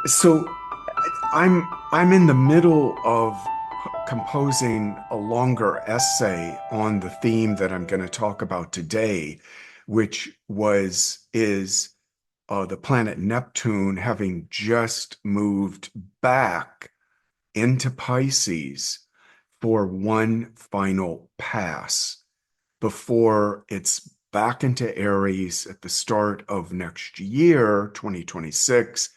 So I'm in the middle of composing a longer essay on the theme that I'm going to talk about today, which was is the planet Neptune having just moved back into Pisces for one final pass before it's back into Aries at the start of next year, 2026,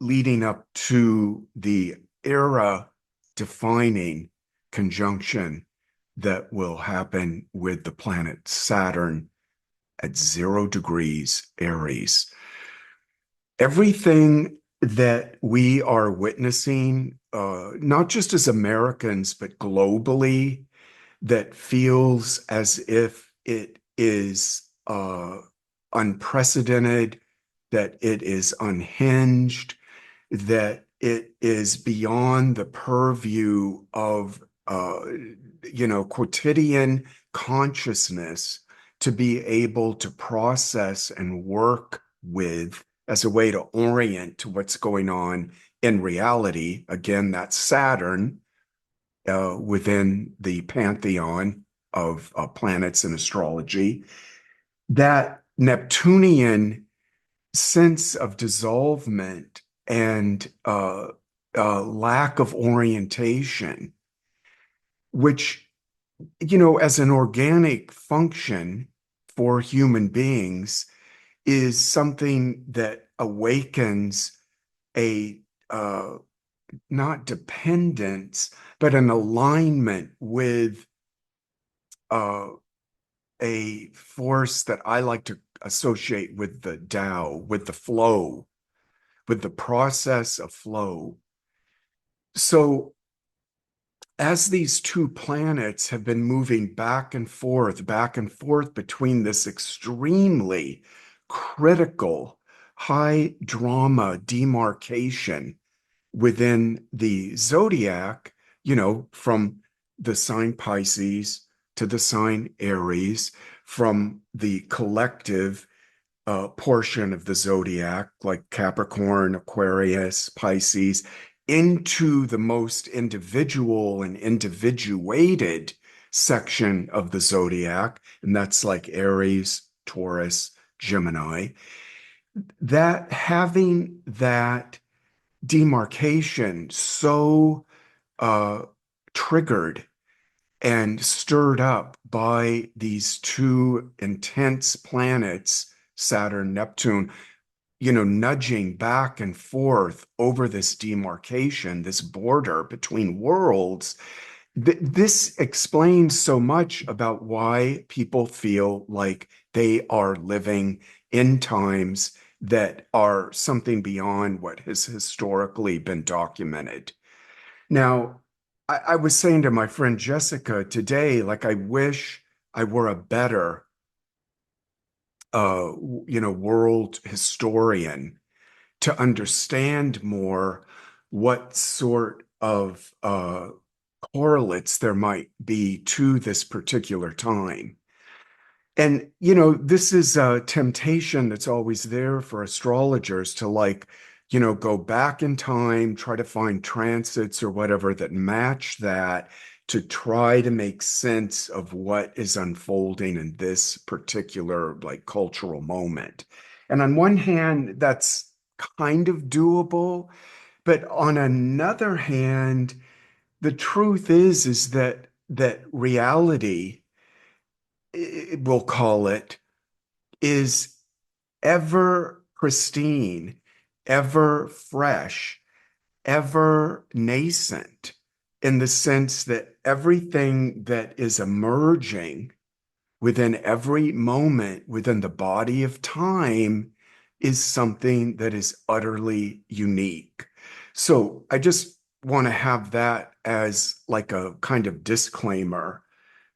leading up to the era defining conjunction that will happen with the planet Saturn at 0 degrees Aries. Everything that we are witnessing, not just as Americans, but globally, that feels as if it is unprecedented, that it is unhinged, that it is beyond the purview of quotidian consciousness to be able to process and work with as a way to orient to what's going on in reality. Again, that's Saturn within the pantheon of planets in astrology. That Neptunian sense of dissolvement and lack of orientation, which, as an organic function for human beings, is something that awakens a not dependence, but an alignment with uh, a force that I like to associate with the Tao, with the flow, with the process of flow. So, as these two planets have been moving back and forth between this extremely critical, high drama demarcation within the zodiac, from the sign Pisces to the sign Aries, from the collective portion of the zodiac, like Capricorn, Aquarius, Pisces, into the most individual and individuated section of the zodiac, and that's like Aries, Taurus, Gemini. That having that demarcation so uh, triggered and stirred up by these two intense planets, Saturn, Neptune, nudging back and forth over this demarcation, this border between worlds. This explains so much about why people feel like they are living in times that are something beyond what has historically been documented. Now, I was saying to my friend Jessica today, like, I wish I were a better, world historian to understand more what sort of correlates there might be to this particular time. And, this is a temptation that's always there for astrologers to, like, go back in time, try to find transits or whatever that match that, to try to make sense of what is unfolding in this particular, like, cultural moment. And on one hand, that's kind of doable, but on another hand, the truth is that reality, we'll call it, is ever pristine, ever fresh, ever nascent, in the sense that everything that is emerging within every moment within the body of time is something that is utterly unique. So I just want to have that as like a kind of disclaimer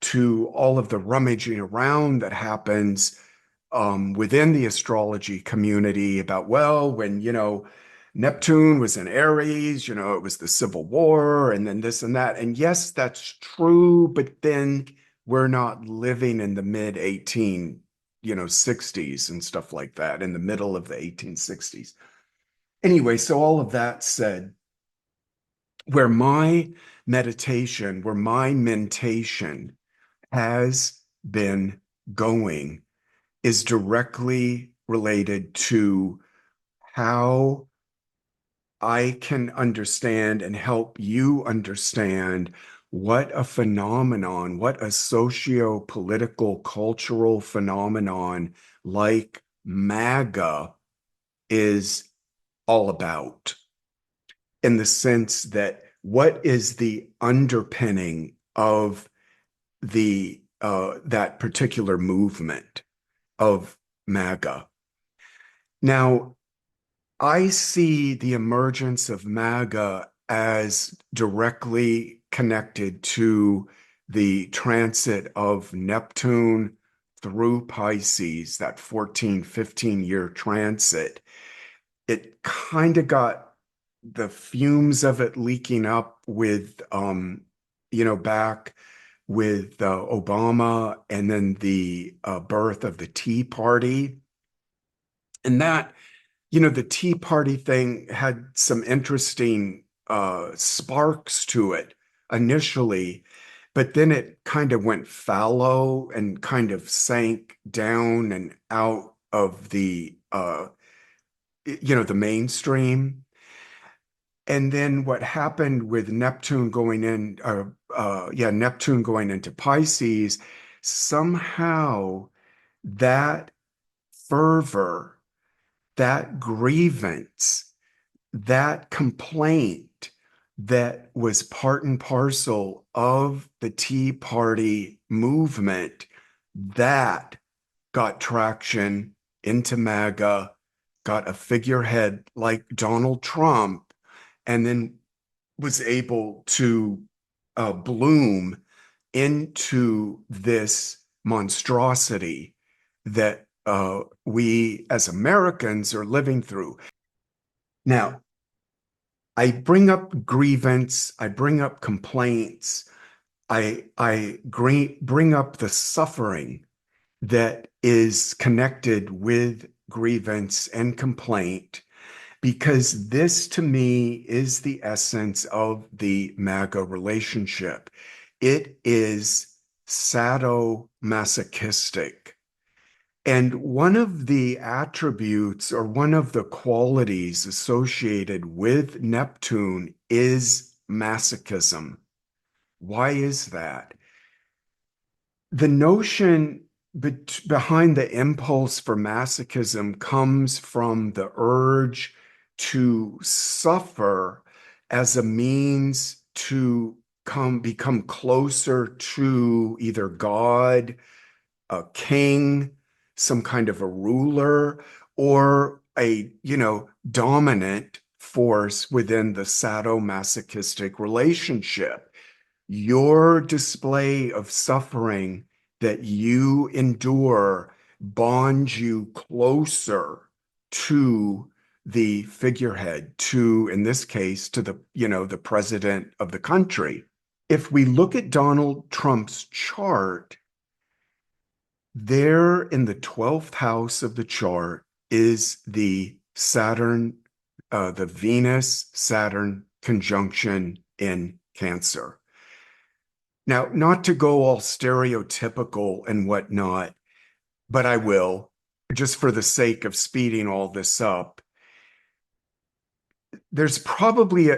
to all of the rummaging around that happens within the astrology community about, well, when, Neptune was in Aries, it was the Civil War and then this and that. And yes, that's true, but then we're not living in the mid 60s and stuff like that, in the middle of the 1860s. Anyway, so all of that said, where my meditation, where my mentation has been going is directly related to how I can understand and help you understand what a phenomenon, what a socio-political, cultural phenomenon like MAGA is all about, in the sense that what is the underpinning of the that particular movement of MAGA. Now, I see the emergence of MAGA as directly connected to the transit of Neptune through Pisces, that 14, 15-year transit. It kind of got the fumes of it leaking up with, back with Obama and then the birth of the Tea Party. And that, the Tea Party thing had some interesting sparks to it initially, but then it kind of went fallow and kind of sank down and out of the mainstream. And then what happened with Neptune going into Pisces, somehow that fervor, that grievance, that complaint that was part and parcel of the Tea Party movement, that got traction into MAGA, got a figurehead like Donald Trump, and then was able to bloom into this monstrosity that we as Americans are living through. Now, I bring up grievance, I bring up complaints, I bring up the suffering that is connected with grievance and complaint, because this to me is the essence of the MAGA relationship. It is sadomasochistic. And one of the attributes or one of the qualities associated with Neptune is masochism. Why is that? The notion behind the impulse for masochism comes from the urge to suffer as a means to become closer to either God, a king, some kind of a ruler, or a, dominant force within the sadomasochistic relationship. Your display of suffering that you endure bonds you closer to the figurehead, to, in this case, to the president of the country. If we look at Donald Trump's chart, there in the 12th house of the chart is the Venus-Saturn conjunction in Cancer. Now, not to go all stereotypical and whatnot, but I will, just for the sake of speeding all this up. There's probably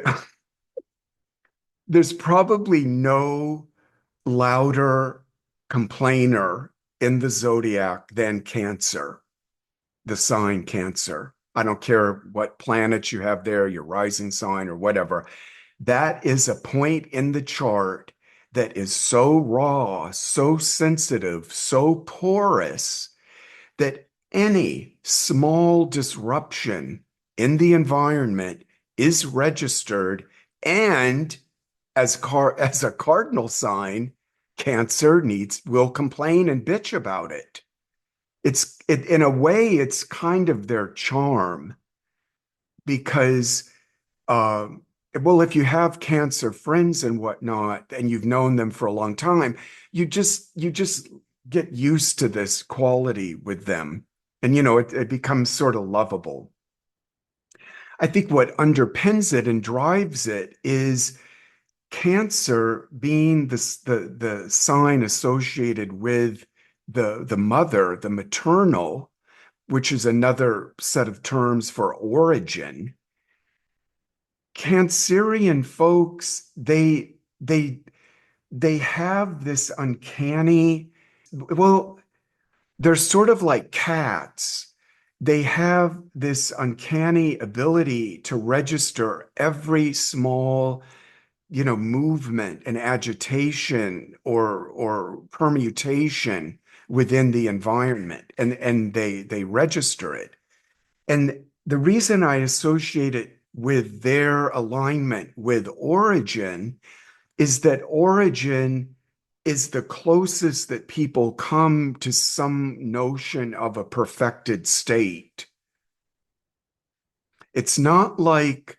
there's probably no louder complainer in the zodiac than Cancer, the sign Cancer. I don't care what planets you have there, your rising sign or whatever. That is a point in the chart that is so raw, so sensitive, so porous that any small disruption in the environment is registered, and as a cardinal sign, Cancer will complain and bitch about it. In a way, it's kind of their charm, because well, if you have Cancer friends and whatnot, and you've known them for a long time, you just get used to this quality with them, and it becomes sort of lovable. I think what underpins it and drives it is Cancer being the sign associated with the mother, the maternal, which is another set of terms for origin. Cancerian folks, they have this uncanny, well, they're sort of like cats. They have this uncanny ability to register every small, movement and agitation or permutation within the environment, and they register it. And the reason I associate it with their alignment with origin is that origin is the closest that people come to some notion of a perfected state. It's not like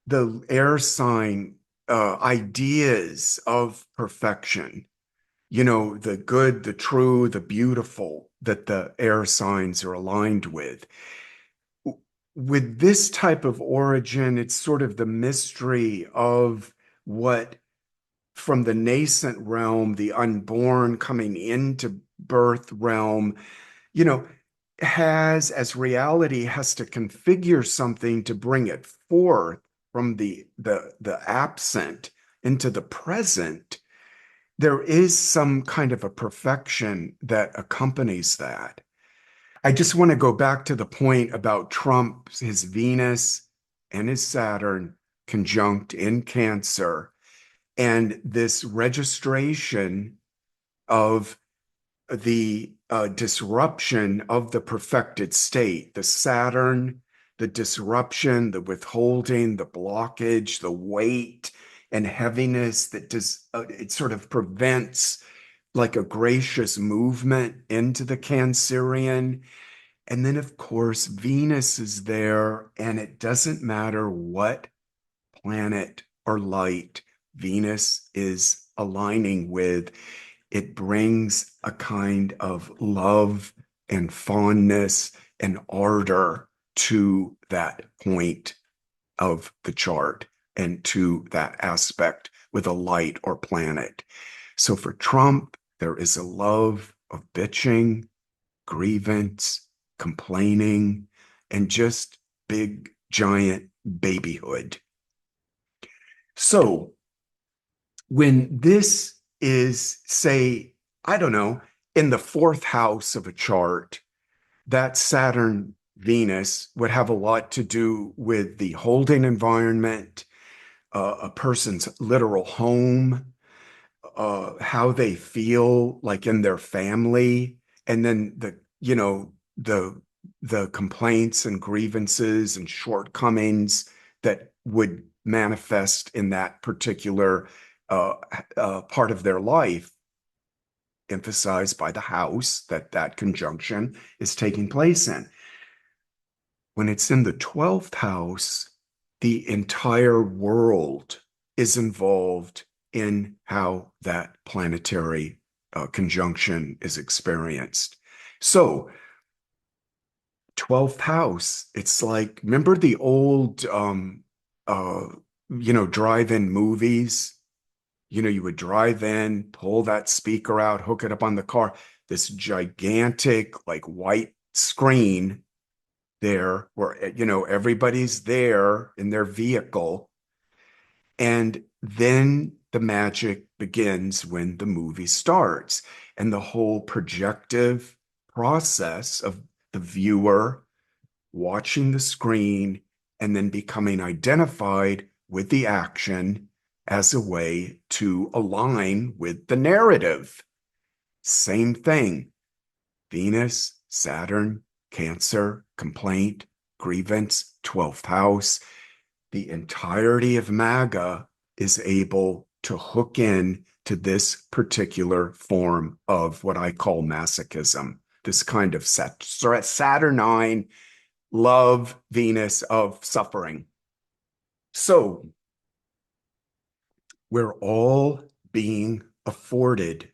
the air sign ideas of perfection, the good, the true, the beautiful that the air signs are aligned with. With this type of origin, it's sort of the mystery of what, from the nascent realm, the unborn coming into birth realm, you know, has as reality has to configure something to bring it forth from the absent into the present. There is some kind of a perfection that accompanies that. I just want to go back to the point about Trump, his Venus and his Saturn conjunct in Cancer, and this registration of the disruption of the perfected state, the Saturn, the disruption, the withholding, the blockage, the weight and heaviness that does it sort of prevents like a gracious movement into the Cancerian. And then, of course, Venus is there, and it doesn't matter what planet or light Venus is aligning with, it brings a kind of love and fondness and ardor to that point of the chart and to that aspect with a light or planet. So for Trump, there is a love of bitching, grievance, complaining, and just big, giant babyhood. So when this is, say, I don't know, in the fourth house of a chart, that Saturn Venus would have a lot to do with the holding environment, a person's literal home, how they feel like in their family, and then the complaints and grievances and shortcomings that would manifest in that particular part of their life, emphasized by the house that that conjunction is taking place in. When it's in the 12th house, the entire world is involved in how that planetary conjunction is experienced. So, 12th house, it's like, remember the old, drive-in movies? You would drive in, pull that speaker out, hook it up on the car, this gigantic, like, white screen there where, everybody's there in their vehicle. And then the magic begins when the movie starts, and the whole projective process of the viewer watching the screen and then becoming identified with the action as a way to align with the narrative. Same thing. Venus, Saturn, Cancer, complaint, grievance, 12th house. The entirety of MAGA is able to hook in to this particular form of what I call masochism, this kind of Saturnine love Venus of suffering. So we're all being afforded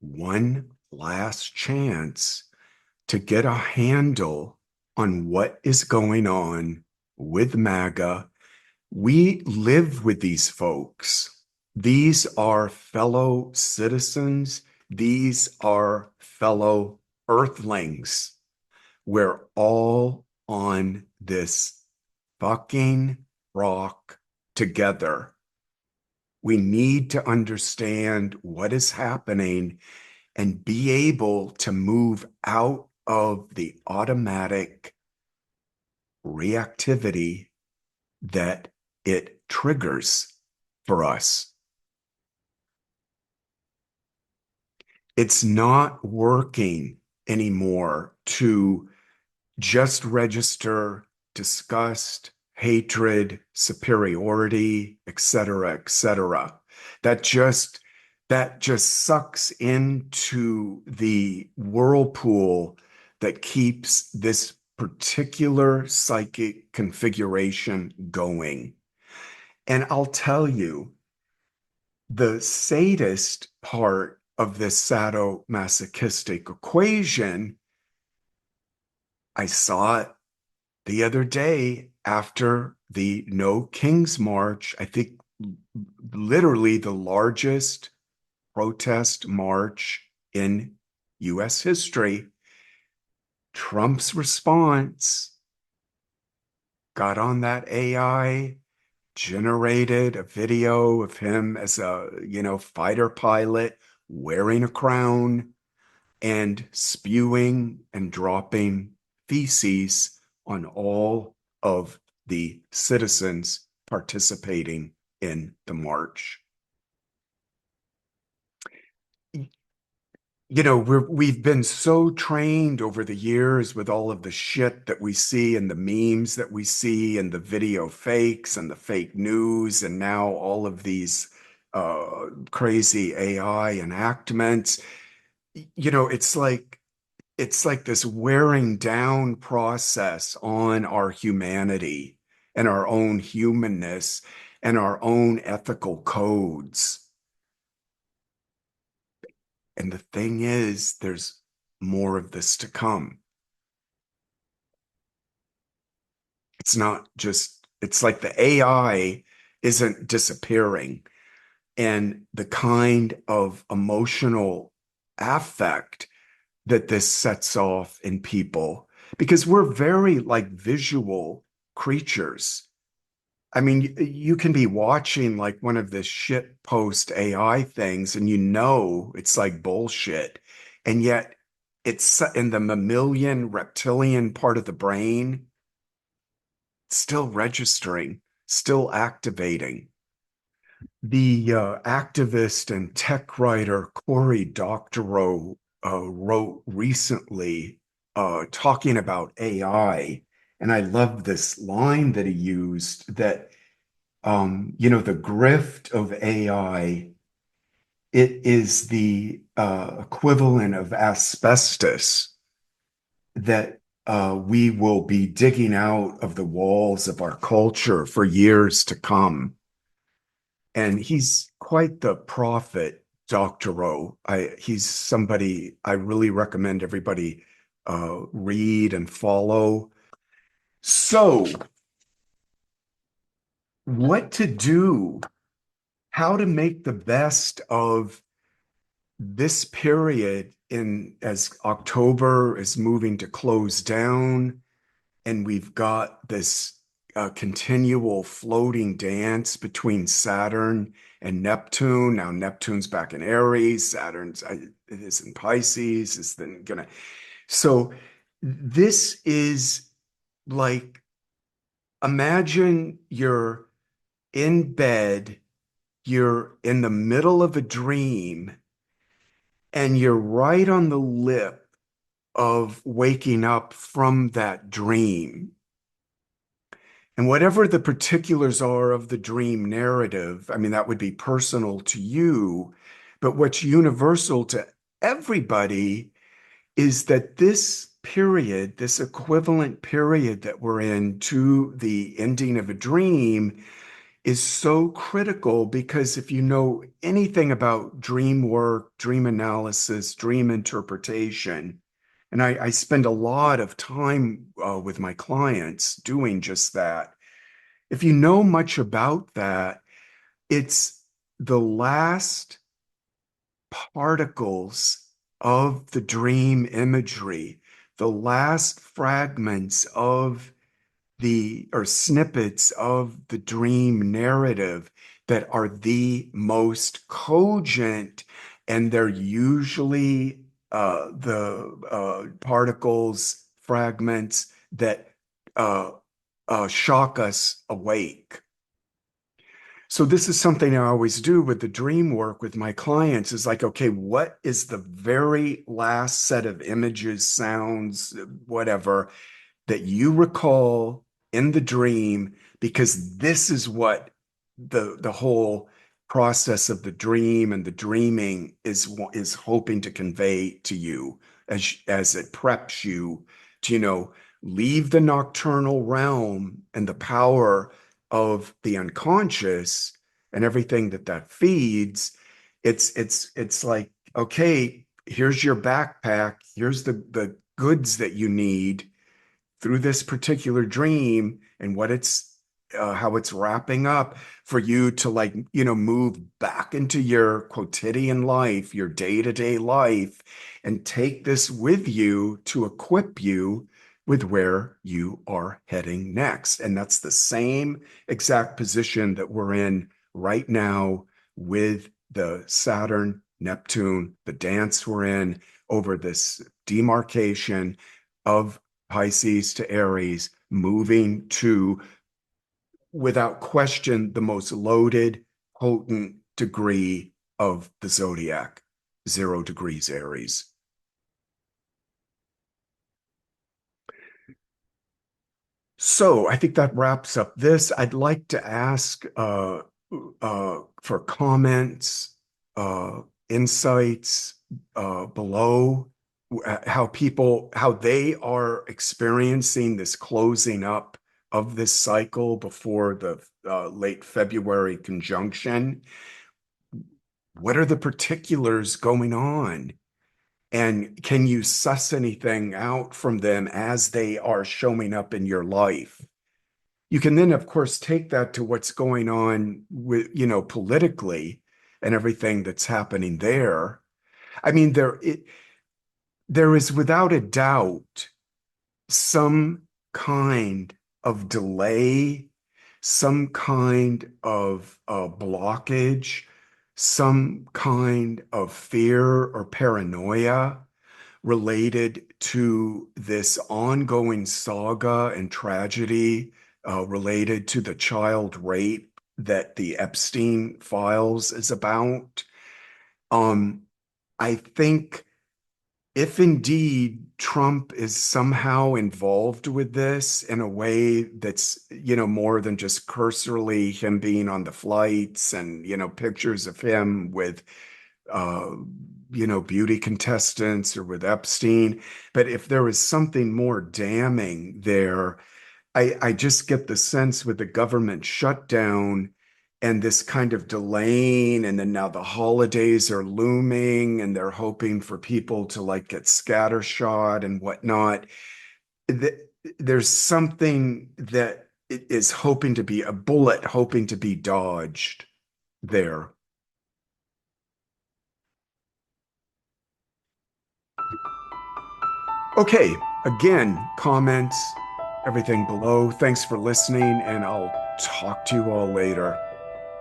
one last chance to get a handle on what is going on with MAGA. We live with these folks. These are fellow citizens. These are fellow earthlings. We're all on this fucking rock together. We need to understand what is happening and be able to move out of the automatic reactivity that it triggers for us. It's not working anymore to just register disgust, hatred, superiority, etc., etc. That just that just sucks into the whirlpool that keeps this particular psychic configuration going. And I'll tell you, the sadist part of this sadomasochistic equation, I saw it the other day after the No Kings March. I think literally the largest protest march in US history. Trump's response got on that AI, generated a video of him as a, fighter pilot wearing a crown and spewing and dropping feces on all of the citizens participating in the march. We've been so trained over the years with all of the shit that we see and the memes that we see and the video fakes and the fake news and now all of these crazy AI enactments. It's like this wearing down process on our humanity and our own humanness and our own ethical codes. And the thing is, there's more of this to come. It's like the AI isn't disappearing, and the kind of emotional affect that this sets off in people, because we're very like visual creatures. I mean, you can be watching like one of the shit post AI things and it's like bullshit. And yet it's in the mammalian reptilian part of the brain, still registering, still activating. The activist and tech writer Cory Doctorow wrote recently talking about AI. And I love this line that he used that the grift of AI, it is the equivalent of asbestos that we will be digging out of the walls of our culture for years to come. And he's quite the prophet, Dr. O. He's somebody I really recommend everybody read and follow. So, what to do? How to make the best of this period in as October is moving to close down, and we've got this continual floating dance between Saturn and Neptune. Now Neptune's back in Aries, Saturn's it is in Pisces. Is then gonna. So this is like, imagine you're in bed, you're in the middle of a dream, and you're right on the lip of waking up from that dream. And whatever the particulars are of the dream narrative, I mean, that would be personal to you, but what's universal to everybody is that this period, this equivalent period that we're in to the ending of a dream, is so critical, because if you know anything about dream work, dream analysis, dream interpretation, And I spend a lot of time with my clients doing just that. If you know much about that, it's the last particles of the dream imagery, the last fragments of the or snippets of the dream narrative that are the most cogent, and they're usually the particles, fragments that uh, shock us awake. So this is something I always do with the dream work with my clients is like, okay, what is the very last set of images, sounds, whatever, that you recall in the dream, because this is what the whole process of the dream and the dreaming is hoping to convey to you as it preps you to, leave the nocturnal realm and the power of the unconscious and everything that that feeds. It's like, okay, here's your backpack, here's the goods that you need through this particular dream and what it's how it's wrapping up for you to, like, move back into your quotidian life, your day-to-day life, and take this with you to equip you with where you are heading next. And that's the same exact position that we're in right now with the Saturn, Neptune, the dance we're in over this demarcation of Pisces to Aries, moving to, without question, the most loaded, potent degree of the zodiac, 0 degrees Aries. So I think that wraps up this. I'd like to ask for comments, insights below, how they are experiencing this closing up of this cycle before the late February conjunction. What are the particulars going on? And can you suss anything out from them as they are showing up in your life? You can then, of course, take that to what's going on with, politically and everything that's happening there. I mean, there is without a doubt some kind of delay, some kind of blockage, some kind of fear or paranoia related to this ongoing saga and tragedy related to the child rape that the Epstein files is about. Um, I think if indeed Trump is somehow involved with this in a way that's, more than just cursorily him being on the flights and, pictures of him with, uh, beauty contestants or with Epstein, but if there is something more damning there, I just get the sense with the government shutdown and this kind of delaying, and then now the holidays are looming and they're hoping for people to, like, get scattershot and whatnot. There's something that is hoping to be a bullet, hoping to be dodged there. Okay, again, comments, everything below. Thanks for listening, and I'll talk to you all later.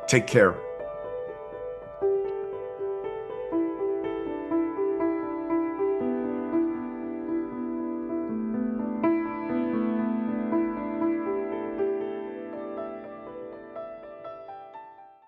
Take care.